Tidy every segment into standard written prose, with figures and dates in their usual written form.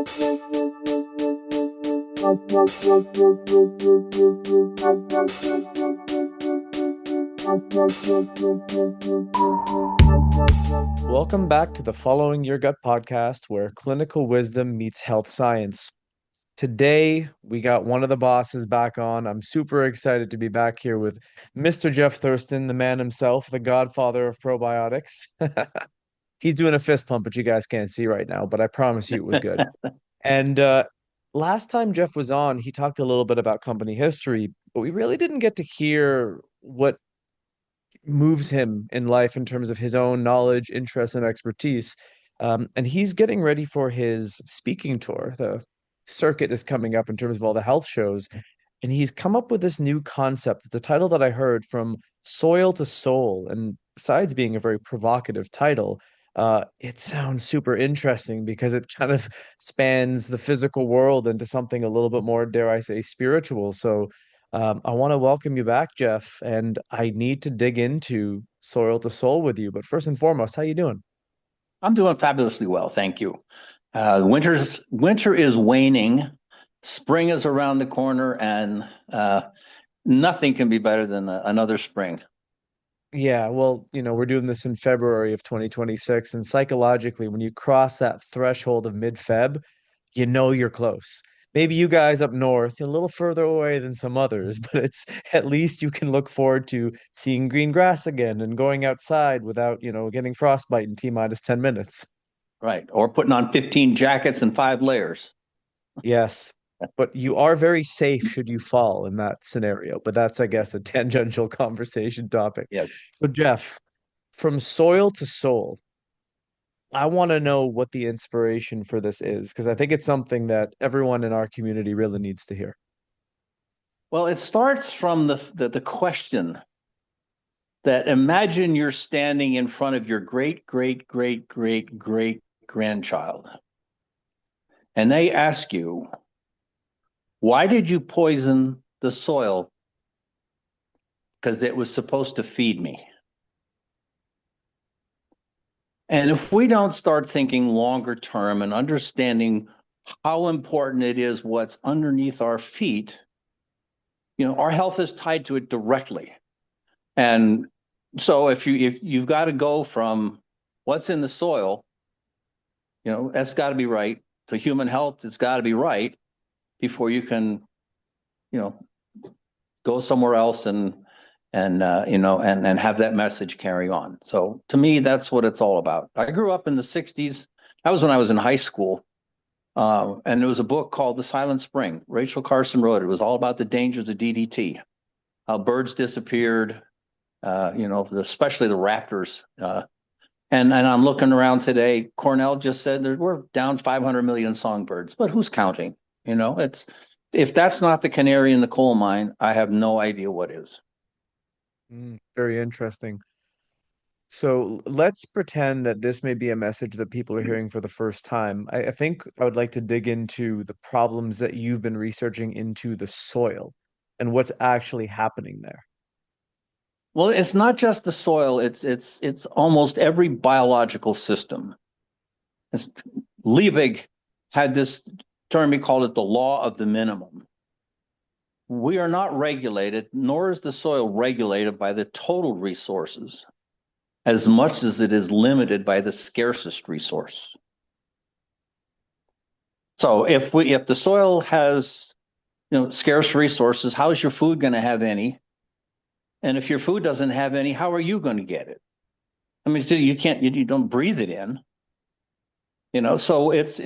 Welcome back to the Following Your Gut podcast, where clinical wisdom meets health science. Today, we got one of the bosses back on. I'm super excited to be back here with Mr. Jeff Thurston, the man himself, the godfather of probiotics. He's doing a fist pump, which you guys can't see right now, but I promise you it was good. And last time Jeff was on, he talked a little bit about company history, but we really didn't get to hear what moves him in life in terms of his own knowledge, interests, and expertise. And he's getting ready for his speaking tour. The circuit is coming up in terms of all the health shows. And he's come up with this new concept. It's a title that I heard from Soil to Soul. And besides being a very provocative title, it sounds super interesting because it kind of spans the physical world into something a little bit more, dare I say, spiritual. So I want to welcome you back, Jeff, and I need to dig into Soil to Soul with you. But first and foremost, how you doing? I'm doing fabulously well, thank you. Winter is waning, spring is around the corner, and nothing can be better than another spring. Yeah, well, we're doing this in February of 2026, and psychologically, when you cross that threshold of mid-Feb, you know you're close. Maybe you guys up north, a little further away than some others, but it's at least you can look forward to seeing green grass again and going outside without, getting frostbite in T minus 10 minutes. Right, or putting on 15 jackets and 5 layers. Yes, but you are very safe should you fall in that scenario. But that's, I guess, a tangential conversation topic. Yes. So, Jeff, from soil to soul, I want to know what the inspiration for this is, because I think it's something that everyone in our community really needs to hear. Well, it starts from the question that imagine you're standing in front of your great, great, great, great, great grandchild, and they ask you, why did you poison the soil? Because it was supposed to feed me. And if we don't start thinking longer term and understanding how important it is what's underneath our feet, our health is tied to it directly. And so if you've got to go from what's in the soil, that's got to be right, to human health, it's got to be right before you can, go somewhere else and have that message carry on. So to me, that's what it's all about. I grew up in the 60s. That was when I was in high school. And there was a book called The Silent Spring. Rachel Carson wrote it. It was all about the dangers of DDT, how birds disappeared, especially the raptors. And I'm looking around today. Cornell just said that we're down 500 million songbirds, but who's counting? If that's not the canary in the coal mine, I have no idea what is. Very interesting. So let's pretend that this may be a message that people are hearing for the first time. I think I would like to dig into the problems that you've been researching into the soil and what's actually happening there. Well, it's not just the soil, it's almost every biological system. It's, Liebig had this term, he called it the law of the minimum. We are not regulated, nor is the soil regulated by the total resources as much as it is limited by the scarcest resource. So if the soil has scarce resources, how is your food going to have any? And if your food doesn't have any, how are you going to get it? I mean, you don't breathe it in. So it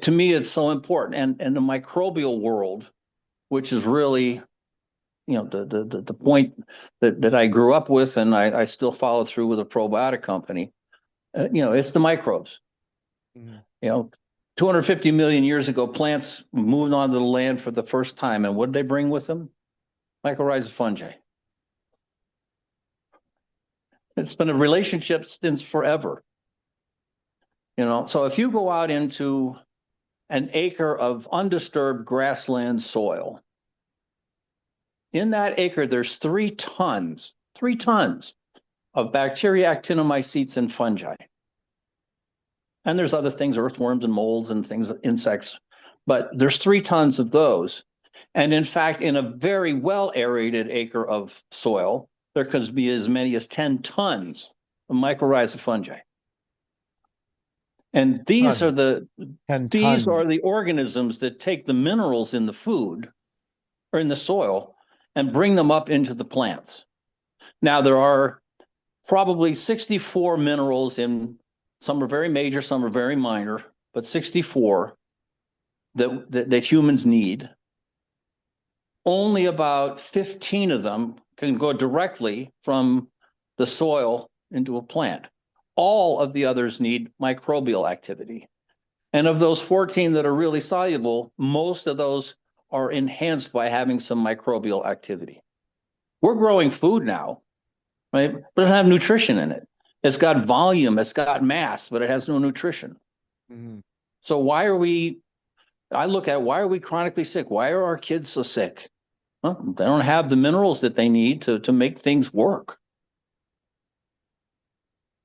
to me it's so important. And the microbial world, which is really the point that I grew up with, and I still follow through with a probiotic company. It's the microbes. Mm-hmm. 250 million years ago, plants moved onto the land for the first time, and what did they bring with them? Mycorrhizal fungi. It's been a relationship since forever. So if you go out into an acre of undisturbed grassland soil, in that acre, there's 3 tons of bacteria, actinomycetes, and fungi. And there's other things, earthworms and molds and things, insects, but there's 3 tons of those. And in fact, in a very well aerated acre of soil, there could be as many as 10 tons of mycorrhizal fungi. And Tons. 10 these are the tons. organisms that take the minerals in the food or in the soil and bring them up into the plants. Now, there are probably 64 minerals in, some are very major, some are very minor, but 64 that humans need. Only about 15 of them can go directly from the soil into a plant. All of the others need microbial activity. And of those 14 that are really soluble, most of those are enhanced by having some microbial activity. We're growing food now, right? But it doesn't have nutrition in it. It's got volume, it's got mass, but it has no nutrition. Mhm. So I look at why are we chronically sick? Why are our kids so sick? Well, they don't have the minerals that they need to make things work.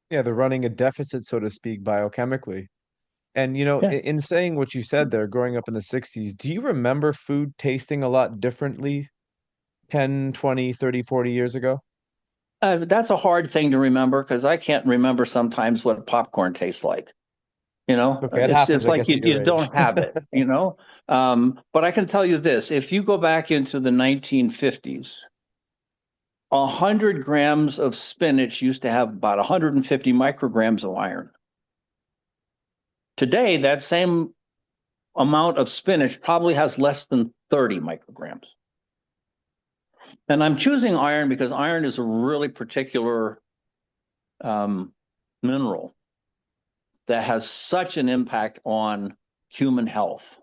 Yeah, they're running a deficit, so to speak, biochemically. And, Yeah. in saying what you said there, growing up in the 60s, do you remember food tasting a lot differently 10, 20, 30, 40 years ago? That's a hard thing to remember because I can't remember sometimes what popcorn tastes like. Okay, it It's happens, I like guess, at you your age. don't have it, But I can tell you this, if you go back into the 1950s, 100 grams of spinach used to have about 150 micrograms of iron. Today, that same amount of spinach probably has less than 30 micrograms. And I'm choosing iron because iron is a really particular mineral that has such an impact on human health.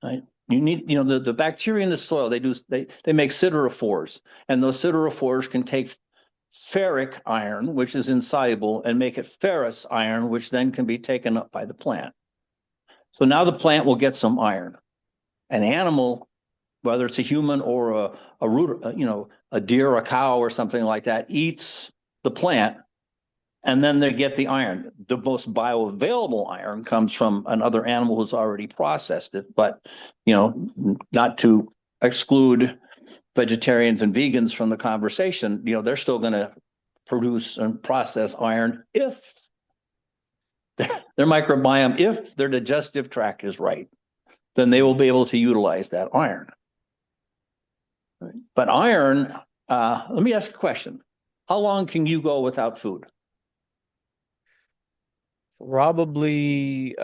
Right? You need, the bacteria in the soil, they make siderophores, and those siderophores can take ferric iron, which is insoluble, and make it ferrous iron, which then can be taken up by the plant. So now the plant will get some iron. An animal, whether it's a human or a root, a deer, a cow, or something like that, eats the plant, and then they get the iron. The most bioavailable iron comes from another animal who's already processed it, but not to exclude vegetarians and vegans from the conversation, they're still going to produce and process iron if their microbiome, if their digestive tract is right, then they will be able to utilize that iron. But iron, let me ask a question. How long can you go without food? Probably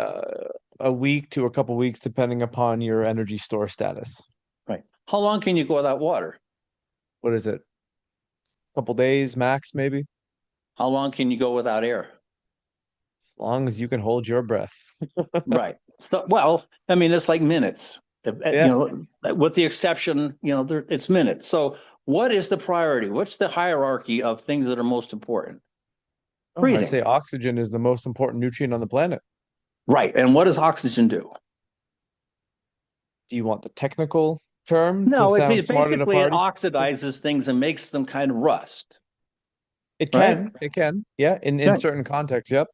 a week to a couple weeks, depending upon your energy store status. Right. How long can you go without water? What is it? Couple days max, maybe? How long can you go without air? As long as you can hold your breath. Right. So, well, I mean, it's like minutes. Yeah. With the exception, it's minutes. So, what is the priority? What's the hierarchy of things that are most important? Oh, I'd Breathing. say oxygen is the most important nutrient on the planet. Right. And what does oxygen do? Do you want the technical term to No, sound smart at a basically it party? oxidizes things and makes them kind of rust. It Right. can. It can. Yeah, in Right. certain contexts, yep.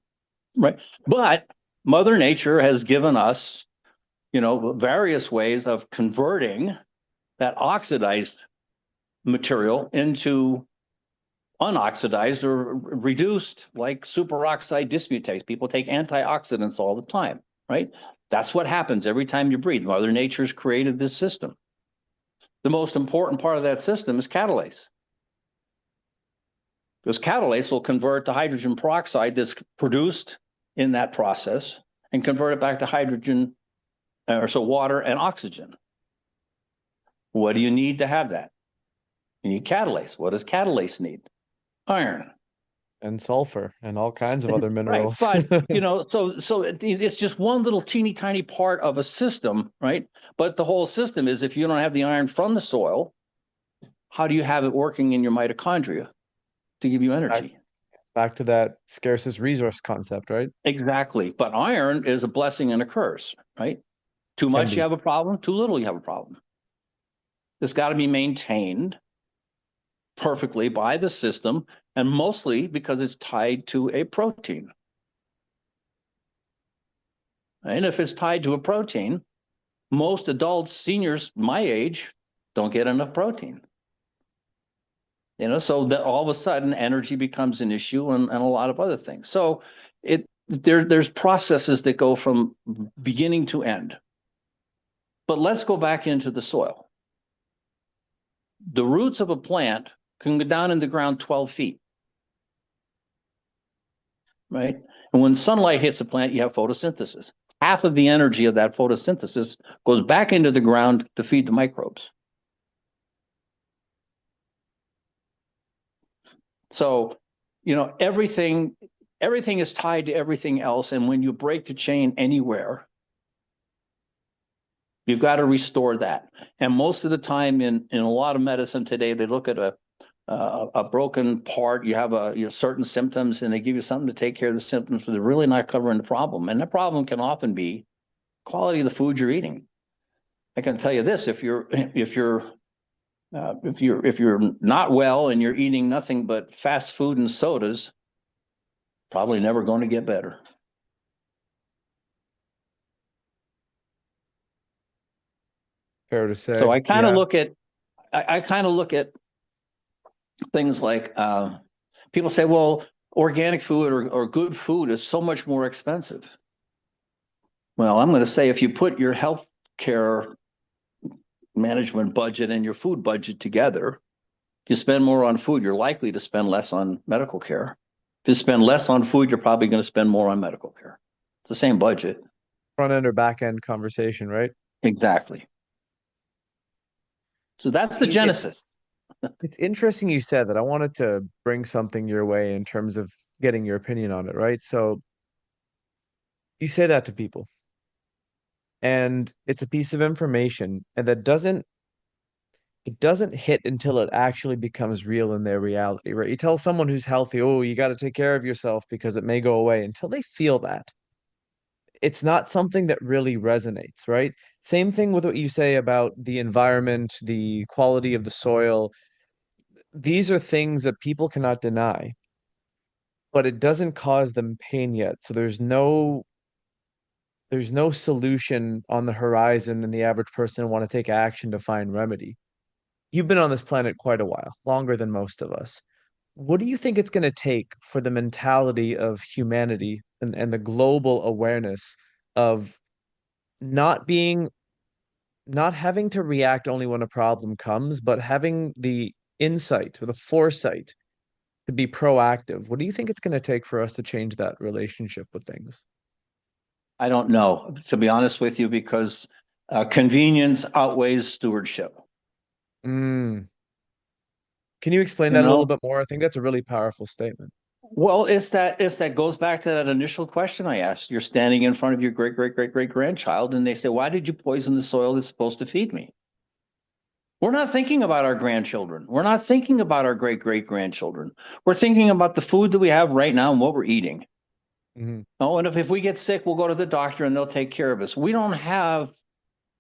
Right. But Mother Nature has given us, various ways of converting that oxidized material into unoxidized or reduced, like superoxide dismutase. People take antioxidants all the time, right? That's what happens every time you breathe. Mother Nature's created this system. The most important part of that system is catalase. Because catalase will convert to hydrogen peroxide that's produced in that process and convert it back to hydrogen, or so water and oxygen. What do you need to have that? You need catalase. What does catalase need? Iron. And sulfur and all kinds of other Right. minerals. But, it's just one little teeny tiny part of a system, right? But the whole system is, if you don't have the iron from the soil, how do you have it working in your mitochondria to give you Back, energy? back to that scarcest resource concept, right? Exactly. But iron is a blessing and a curse, right? Too Can much, you be. have a problem. Too little, you have a problem. It's got to be maintained perfectly by the system, and mostly because it's tied to a protein. And if it's tied to a protein, most adults, seniors my age, don't get enough protein. So that all of a sudden energy becomes an issue and a lot of other things. So there's processes that go from beginning to end. But let's go back into the soil. The roots of a plant can go down in the ground 12 feet, right? And when sunlight hits the plant, you have photosynthesis. Half of the energy of that photosynthesis goes back into the ground to feed the microbes. So, everything is tied to everything else. And when you break the chain anywhere, you've got to restore that. And most of the time in a lot of medicine today, they look at a broken part. You have certain symptoms, and they give you something to take care of the symptoms, but they're really not covering the problem. And the problem can often be quality of the food you're eating. I can tell you this: if you're not well and you're eating nothing but fast food and sodas, probably never going to get better. Fair to say. So I kind of Yeah. look at things like people say, well, organic food or good food is so much more expensive. Well, I'm going to say if you put your health care management budget and your food budget together, if you spend more on food, you're likely to spend less on medical care. If you spend less on food, you're probably going to spend more on medical care. It's the same budget. Front end or back end conversation, right? Exactly. So that's the genesis. It's interesting you said that. I wanted to bring something your way in terms of getting your opinion on it, right? So you say that to people, and it's a piece of information, and that doesn't hit until it actually becomes real in their reality, right? You tell someone who's healthy, oh, you got to take care of yourself because it may go away. Until they feel that, it's not something that really resonates, right? Same thing with what you say about the environment, the quality of the soil. These are things that people cannot deny, but it doesn't cause them pain yet. So there's no solution on the horizon, and the average person want to take action to find remedy. You've been on this planet quite a while, longer than most of us. What do you think it's going to take for the mentality of humanity and the global awareness of not being not having to react only when a problem comes, but having the insight or the foresight to be proactive? What do you think it's going to take for us to change that relationship with things? I don't know, to be honest with you, because convenience outweighs stewardship. Mm. Can you explain You that a little know, bit more? I think that's a really powerful statement. well, it's that goes back to that initial question I asked. You're standing in front of your great great great great grandchild, and they say, "Why did you poison the soil that's supposed to feed me?" We're not thinking about our grandchildren. We're not thinking about our great great grandchildren. We're thinking about the food that we have right now and what we're eating. Hmm. Oh, and if we get sick, we'll go to the doctor and they'll take care of us. We don't have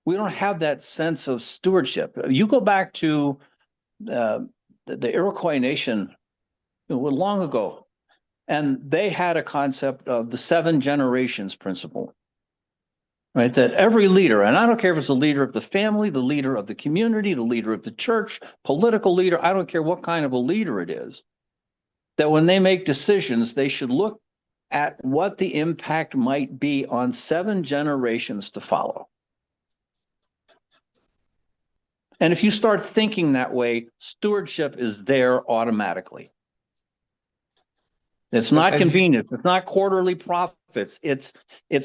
that sense of stewardship. You go back to uh, the Iroquois nation long ago, and they had a concept of the 7 generations principle, right? That every leader, and I don't care if it's the leader of the family, the leader of the community, the leader of the church, political leader, I don't care what kind of a leader it is, that when they make decisions, they should look at what the impact might be on 7 generations to follow. And if you start thinking that way, stewardship is there automatically. It's And not convenience. It's not quarterly profits. It's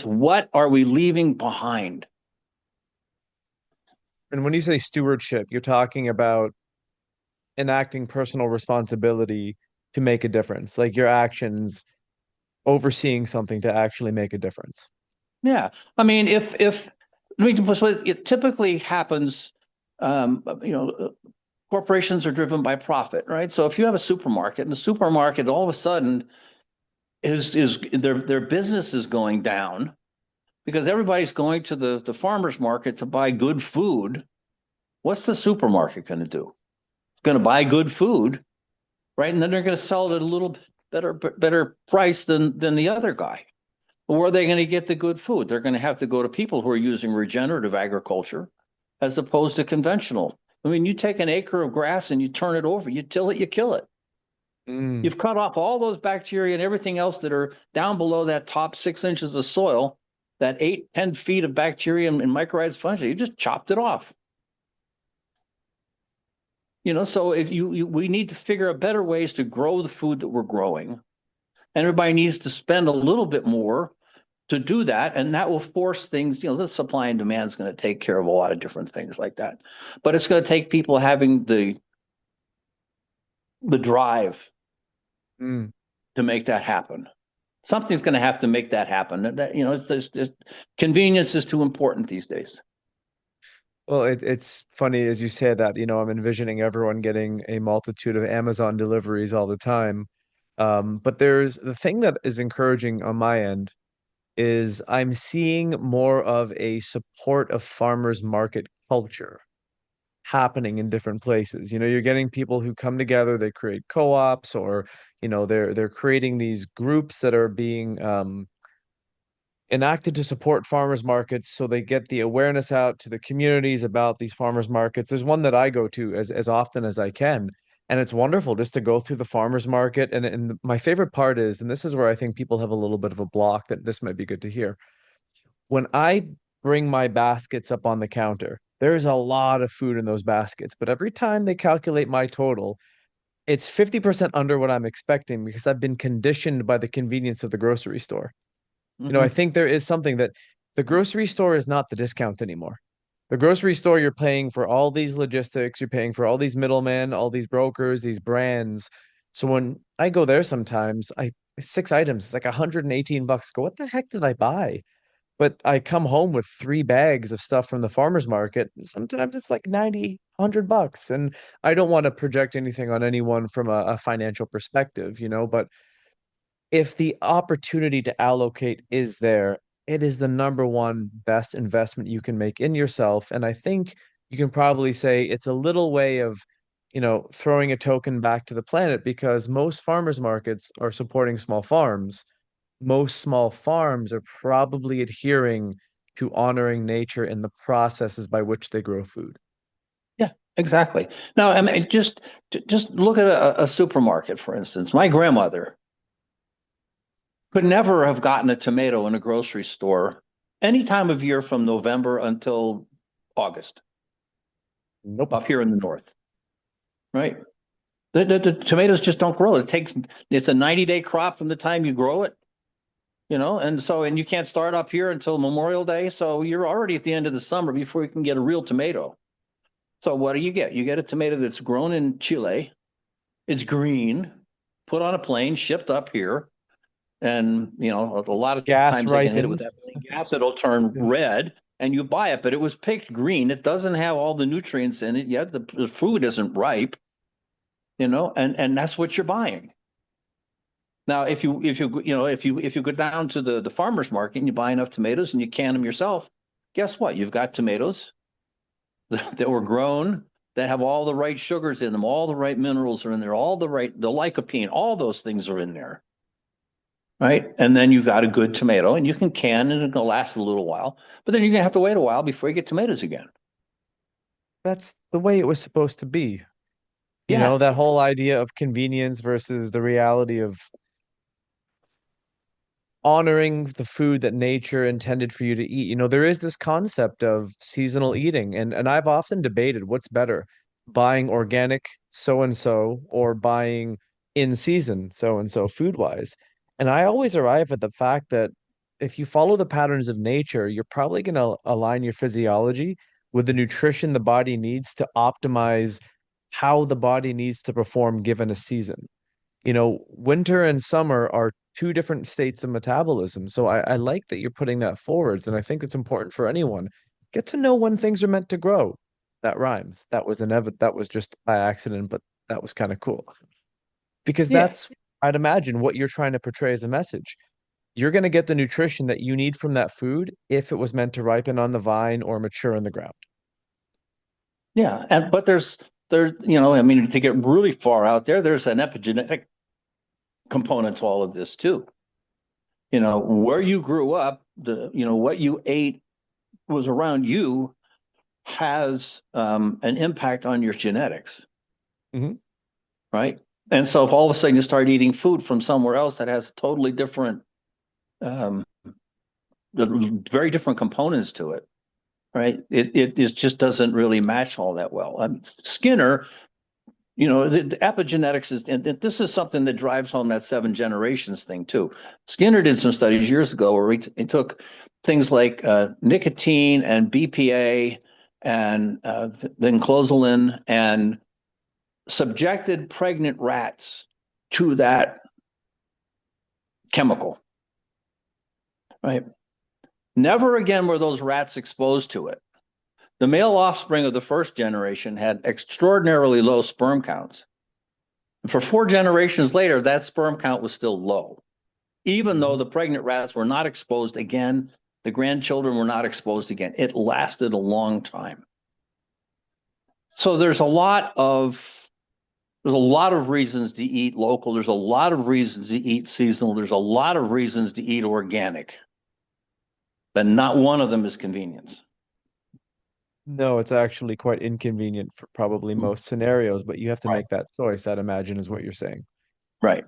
what are we leaving behind? when you say stewardship, you're talking about enacting personal responsibility to make a difference, like your actions overseeing something to actually make a difference. Yeah, I mean, if let me put it typically happens. Corporations are driven by profit, right? So if you have a supermarket, and the supermarket all of a sudden is their business is going down because everybody's going to the farmer's market to buy good food. What's the supermarket going to do? It's going to buy good food, right? And then they're going to sell it at a little better price than the other guy. Well, where are they going to get the good food? They're going to have to go to people who are using regenerative agriculture as opposed to conventional. I mean, you take an acre of grass and you turn it over, you till it, you kill it. Mm. You've cut off all those bacteria and everything else that are down below that top 6 inches of soil, that 8, 10 feet of bacteria and microbial fungi. You just chopped it off. So if we need to figure out better ways to grow the food that we're growing, and everybody needs to spend a little bit more to do that, and that will force things. The supply and demand is going to take care of a lot of different things like that, but it's going to take people having the drive Mm. to make that happen. Something's going to have to make that happen. Convenience is too important these days. Well, it's funny as you say that, I'm envisioning everyone getting a multitude of Amazon deliveries all the time. But there's the thing that is encouraging on my end is I'm seeing more of a support of farmers market culture happening in different places. You're getting people who come together, they create co-ops, or they're creating these groups that are being enacted to support farmers markets, so they get the awareness out to the communities about these farmers markets. There's one that I go to as often as I can, and it's wonderful just to go through the farmers market. And my favorite part is, and this is where I think people have a little bit of a block, that this might be good to hear. When I bring my baskets up on the counter, there's a lot of food in those baskets, but every time they calculate my total, it's 50% under what I'm expecting because I've been conditioned by the convenience of the grocery store. I Mm-hmm. think there is something that the grocery store is not the discount anymore. The grocery store, you're paying for all these logistics, you're paying for all these middlemen, all these brokers, these brands. So when I go there sometimes, I 6 items, it's like 118 bucks. Go, what the heck did I buy? But I come home with 3 bags of stuff from the farmer's market. Sometimes it's like 90, 100 bucks. And I don't want to project anything on anyone from a financial perspective, but if the opportunity to allocate is there, it is the number one best investment you can make in yourself. And I think you can probably say it's a little way of, throwing a token back to the planet, because most farmers markets are supporting small farms. Most small farms are probably adhering to honoring nature in the processes by which they grow food. Yeah, exactly. Now, I mean, just look at a supermarket, for instance. My grandmother could never have gotten a tomato in a grocery store any time of year from November until August Nope. up here in the north, right? The tomatoes just don't grow. It's a 90-day crop from the time you grow it, and you can't start up here until Memorial Day. So you're already at the end of the summer before you can get a real tomato. So what do you get? You get a tomato that's grown in Chile. It's green, put on a plane, shipped up here. And, a lot of Gas times they can hit it with ripened. ethylene gas. It'll turn Yeah. red and you buy it, but it was picked green. It doesn't have all the nutrients in it yet. The food isn't ripe, and that's what you're buying. Now, if you go down to the farmer's market and you buy enough tomatoes and you can them yourself, guess what? You've got tomatoes that were grown that have all the right sugars in them, all the right minerals are in there, the lycopene, all those things are in there, right? And then you got a good tomato, and you can can, and it'll last a little while. But then you're gonna have to wait a while before you get tomatoes again. That's the way it was supposed to be. Yeah, That whole idea of convenience versus the reality of honoring the food that nature intended for you to eat. There is this concept of seasonal eating, and I've often debated what's better, buying organic so and so or buying in season so and so food wise. And I always arrive at the fact that if you follow the patterns of nature, you're probably going to align your physiology with the nutrition the body needs to optimize how the body needs to perform given a season. Winter and summer are two different states of metabolism. So I like that you're putting that forwards, and I think it's important for anyone. Get to know when things are meant to grow. That rhymes. That was just by accident, but that was kind of cool. Because yeah, that's, I'd imagine, what you're trying to portray as a message. You're going to get the nutrition that you need from that food if it was meant to ripen on the vine or mature in the ground. yeah. And but I mean, to get really far out there, there's an epigenetic component to all of this too. Where you grew up, what you ate was around you has an impact on your genetics, Hmm. right? And so if all of a sudden you start eating food from somewhere else that has totally different, um, very different components to it, right? It just doesn't really match all that well. Skinner, the epigenetics is, and this is something that drives home that 7 generations thing too. Skinner did some studies years ago where he took things like nicotine and BPA and vinclozolin and subjected pregnant rats to that chemical, right? Never again were those rats exposed to it. The male offspring of the first generation had extraordinarily low sperm counts. For 4 generations later, that sperm count was still low. Even though Hmm. the pregnant rats were not exposed again, the grandchildren were not exposed again. It lasted a long time. So there's a lot of reasons to eat local. There's a lot of reasons to eat seasonal. There's a lot of reasons to eat organic, but not one of them is convenience. No, it's actually quite inconvenient for probably most scenarios, but you have to Right. make that choice, I'd imagine, is what you're saying. Right.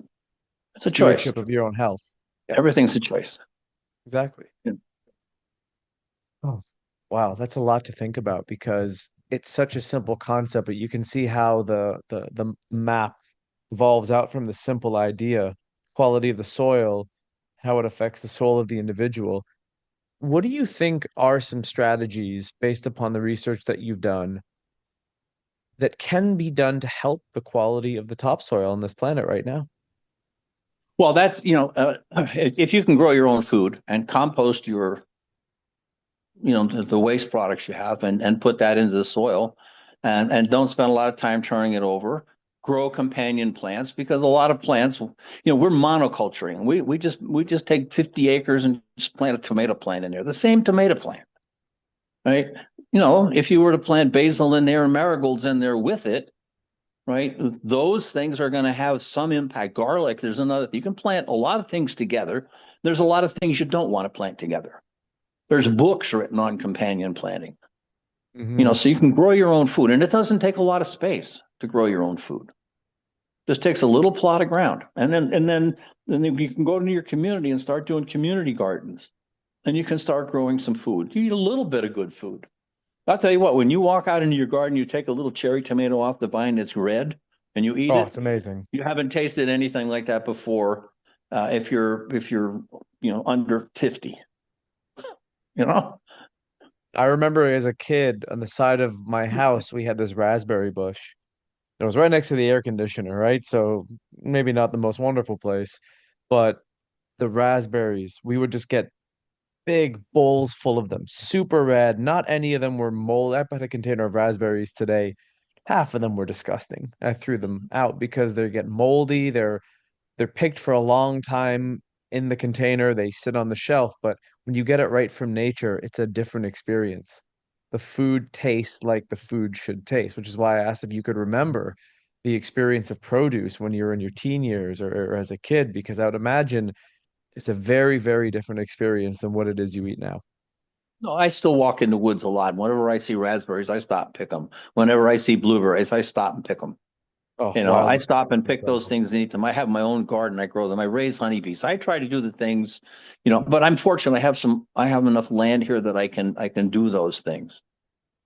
It's a choice. Stewardship of your own health. Yeah, Everything's a choice. exactly. Yeah. Oh, wow, that's a lot to think about because it's such a simple concept, but you can see how the map evolves out from the simple idea, quality of the soil, how it affects the soul of the individual. What do you think are some strategies based upon the research that you've done that can be done to help the quality of the topsoil on this planet right now? Well, if you can grow your own food and compost the waste products you have and put that into the soil and don't spend a lot of time turning it over. Grow companion plants because a lot of plants, we're monoculturing. We just take 50 acres and just plant a tomato plant in there, the same tomato plant, right? If you were to plant basil in there and marigolds in there with it, right? Those things are going to have some impact. Garlic, there's another. You can plant a lot of things together. There's a lot of things you don't want to plant together. There's books written on companion planting, Hmm. so you can grow your own food, and it doesn't take a lot of space to grow your own food. It just takes a little plot of ground, and then you can go into your community and start doing community gardens, and you can start growing some food. You eat a little bit of good food. I'll tell you what, when you walk out into your garden, you take a little cherry tomato off the vine that's red, and you eat Oh, it. it's amazing. You haven't tasted anything like that before. If you're under 50, you know. I remember as a kid on the side of my house, we had this raspberry bush. It was right next to the air conditioner, right? So maybe not the most wonderful place, but the raspberries, we would just get big bowls full of them, super red. Not any of them were mold. I bought a container of raspberries today. Half of them were disgusting. I threw them out because they get moldy. They're picked for a long time in the container. They sit on the shelf, but when you get it right from nature, it's a different experience. The food tastes like the food should taste, which is why I asked if you could remember the experience of produce when you're in your teen years or as a kid, because I would imagine it's a very, very different experience than what it is you eat now. No, I still walk in the woods a lot. Whenever I see raspberries, I stop and pick them. Whenever I see blueberries, I stop and pick them. Oh, I wildlife stop is and pick those incredible. things and eat them. I have my own garden. I grow them. I raise honeybees. I try to do the things, but I'm fortunate. I have enough land here that I can do those things,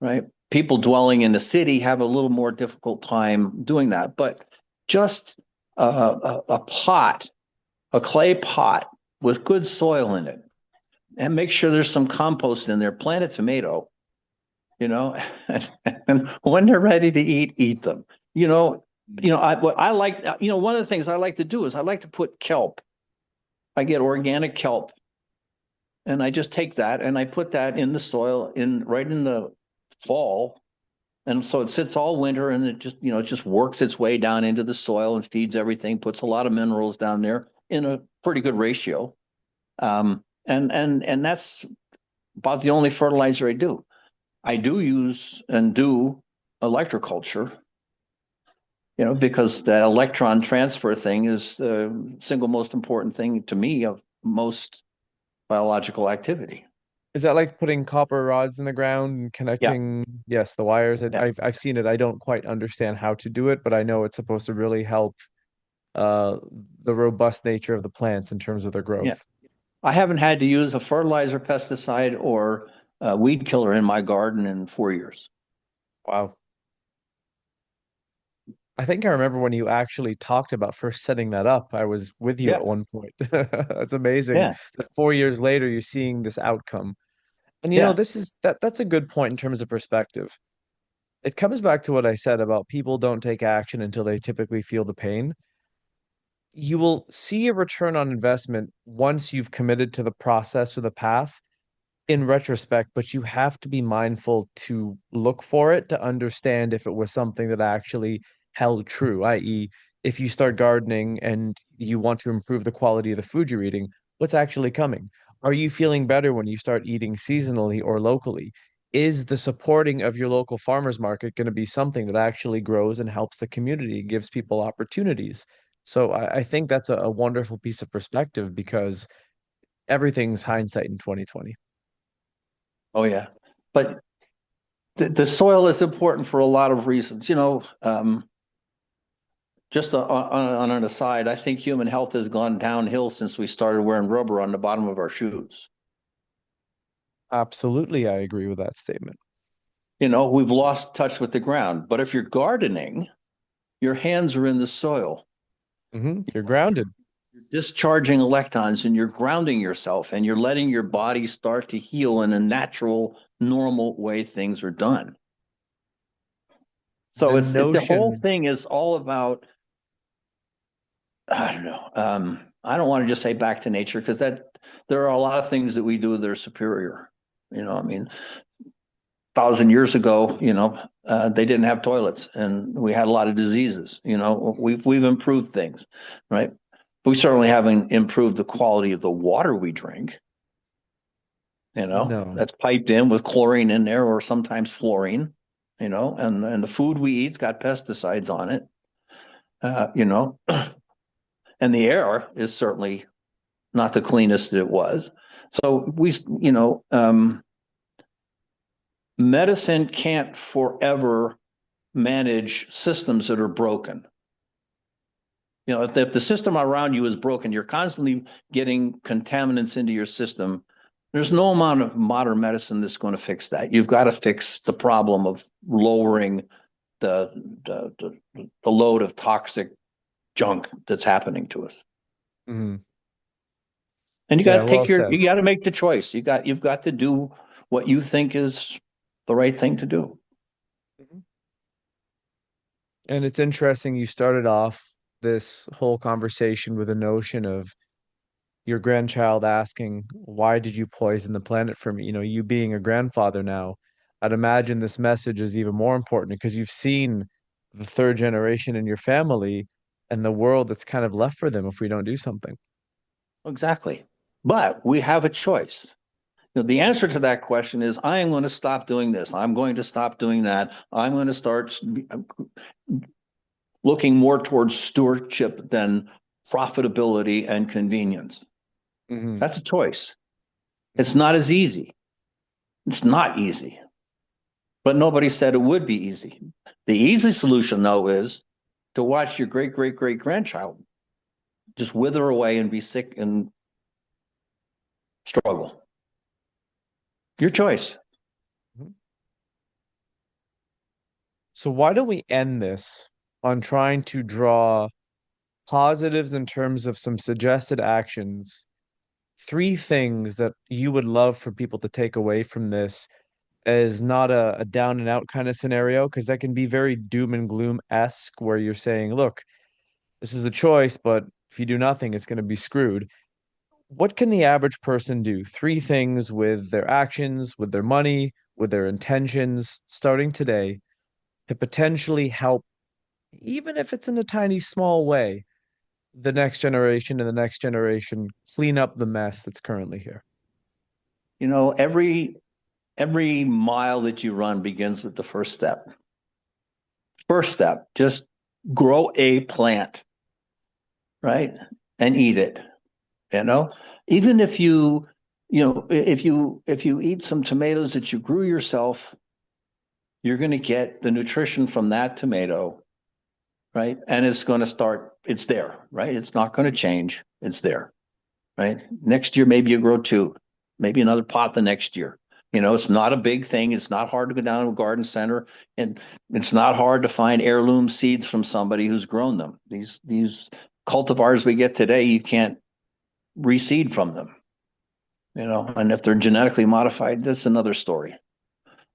right? People dwelling in the city have a little more difficult time doing that, but just a pot, a clay pot with good soil in it, and make sure there's some compost in there. Plant a tomato, you know, and when they're ready to eat them. You know, what I like, one of the things I like to do is I like to put kelp. I get organic kelp, and I just take that and I put that in the soil right in the fall, and so it sits all winter, and it just works its way down into the soil and feeds everything. Puts a lot of minerals down there in a pretty good ratio, and that's about the only fertilizer I do. I do use and do electroculture, because that electron transfer thing is the single most important thing to me of most biological activity. Is that like putting copper rods in the ground and Yeah, connecting, yes, the wires? yeah, I've seen it. I don't quite understand how to do it, but I know it's supposed to really help uh the robust nature of the plants in terms of their yeah. growth. I haven't had to use a fertilizer, pesticide, or a weed killer in my garden in 4 years. Wow. I think I remember when you actually talked about first setting that up. I was with you Yeah, at one point. That's amazing yeah, that 4 years later you're seeing this outcome. And yeah. this is that's a good point in terms of perspective. It comes back to what I said about people don't take action until they typically feel the pain. You will see a return on investment once you've committed to the process or the path in retrospect, but you have to be mindful to look for it to understand if it was something that actually held true, i.e., if you start gardening and you want to improve the quality of the food you're eating, what's actually coming? Are you feeling better when you start eating seasonally or locally? Is the supporting of your local farmers market going to be something that actually grows and helps the community, gives people opportunities? So I think that's a wonderful piece of perspective because everything's hindsight in 2020. Oh, yeah. But the soil is important for a lot of reasons. Just on an aside, I think human health has gone downhill since we started wearing rubber on the bottom of our shoes. Absolutely, I agree with that statement. We've lost touch with the ground. But if you're gardening, your hands are in the soil. You're grounded. You're discharging electrons and you're grounding yourself and you're letting your body start to heal in a natural, normal way things are done. So The the whole notion, thing is all about, I don't know. I don't want to just say back to nature because there are a lot of things that we do that are superior. I mean, 1,000 years ago, they didn't have toilets and we had a lot of diseases. We've improved things, right? We certainly haven't improved the quality of the water we drink. no, That's piped in with chlorine in there or sometimes fluorine. And the food we eat's got pesticides on it. And the air is certainly not the cleanest it was. So medicine can't forever manage systems that are broken. If the system around you is broken, you're constantly getting contaminants into your system. There's no amount of modern medicine that's going to fix that. You've got to fix the problem of lowering the the load of toxic junk that's happening to us. hmm And yeah, well said. you got to make the choice. You've got to do what you think is the right thing to do. Mhm. And it's interesting you started off this whole conversation with a notion of your grandchild asking, "Why did you poison the planet for me?" You being a grandfather now, I'd imagine this message is even more important because you've seen the third generation in your family and the world that's kind of left for them if we don't do something. Exactly. But we have a choice. The answer to that question is I am going to stop doing this. I'm going to stop doing that. I'm going to start looking more towards stewardship than profitability and convenience. hmm That's a choice. It's not as easy. It's not easy, but nobody said it would be easy. The easy solution, though, is to watch your great, great, great grandchild just wither away and be sick and struggle. Your choice. So why don't we end this on trying to draw positives in terms of some suggested actions, three things that you would love for people to take away from this as not a down and out kind of scenario, because that can be very doom and gloom-esque where you're saying, look, this is a choice, but if you do nothing, it's going to be screwed. What can the average person do? Three things with their actions, with their money, with their intentions, starting today to potentially help, even if it's in a tiny small way, the next generation and the next generation clean up the mess that's currently here. Every mile that you run begins with the first step. First step, just grow a plant, right? And eat it. You know, even if if you eat some tomatoes that you grew yourself, you're going to get the nutrition from that tomato, right? And it's there, right? It's not going to change. It's there, right? Next year, maybe you grow two, maybe another pot the next year. It's not a big thing. It's not hard to go down to a garden center, and it's not hard to find heirloom seeds from somebody who's grown them. These cultivars we get today, you can't reseed from them, and if they're genetically modified, that's another story.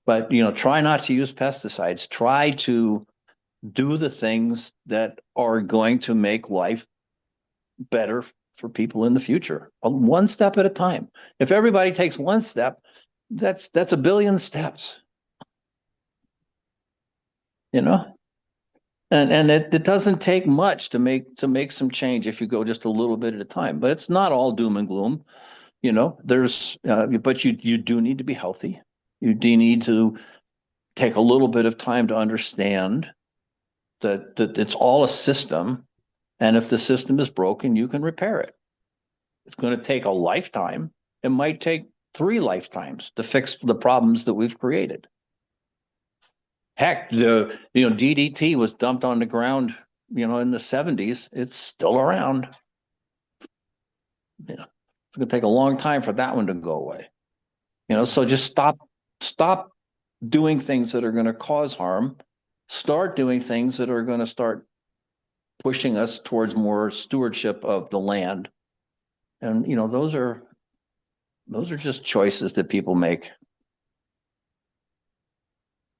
But, try not to use pesticides. Try to do the things that are going to make life better for people in the future, one step at a time. If everybody takes one step, that's a billion steps, you know? And it doesn't take much to make some change if you go just a little bit at a time. But it's not all doom and gloom. But you do need to be healthy. You do need to take a little bit of time to understand that it's all a system, and if the system is broken, you can repair it. It's going to take a lifetime. It might take 3 lifetimes to fix the problems that we've created. Heck, DDT was dumped on the ground, in the 70s. It's still around. It's going to take a long time for that one to go away. So just stop doing things that are going to cause harm. Start doing things that are going to start pushing us towards more stewardship of the land. And those are just choices that people make.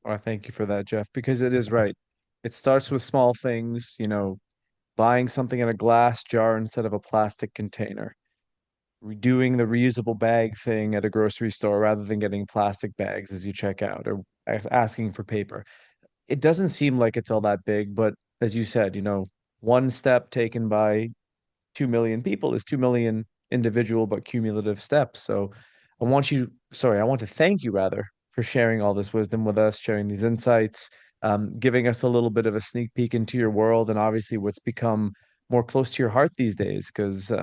I thank you for that, Jeff, because it is right. It starts with small things, buying something in a glass jar instead of a plastic container, doing the reusable bag thing at a grocery store rather than getting plastic bags as you check out, or asking for paper. It doesn't seem like it's all that big, but as you said, one step taken by 2 million people is 2 million individual but cumulative steps. So I want to thank you rather for sharing all this wisdom with us, sharing these insights, giving us a little bit of a sneak peek into your world and obviously what's become more close to your heart these days, because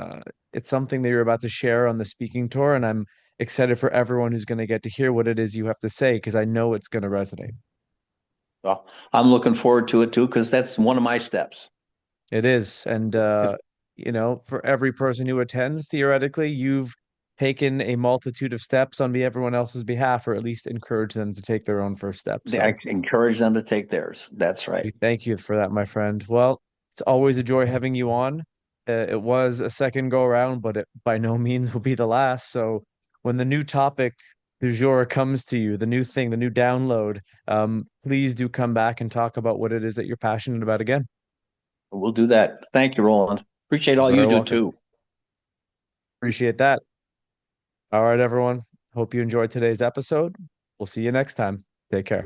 it's something that you're about to share on the speaking tour. And I'm excited for everyone who's going to get to hear what it is you have to say, because I know it's going to resonate. Well, I'm looking forward to it too, because that's one of my steps. It is. And, for every person who attends, theoretically, you've taken a multitude of steps on everyone else's behalf, or at least encourage them to take their own first step. I So encourage them to take theirs. That's right. we thank you for that, my friend. Well, it's always a joy having you on. It was a second go around, but it by no means will be the last. So when the new topic du jour comes to you, the new thing, the new download, please do come back and talk about what it is that you're passionate about again. We'll do that. Thank you, Roland. Appreciate You're all you very do welcome. too. Appreciate that. All right, everyone. Hope you enjoyed today's episode. We'll see you next time. Take care.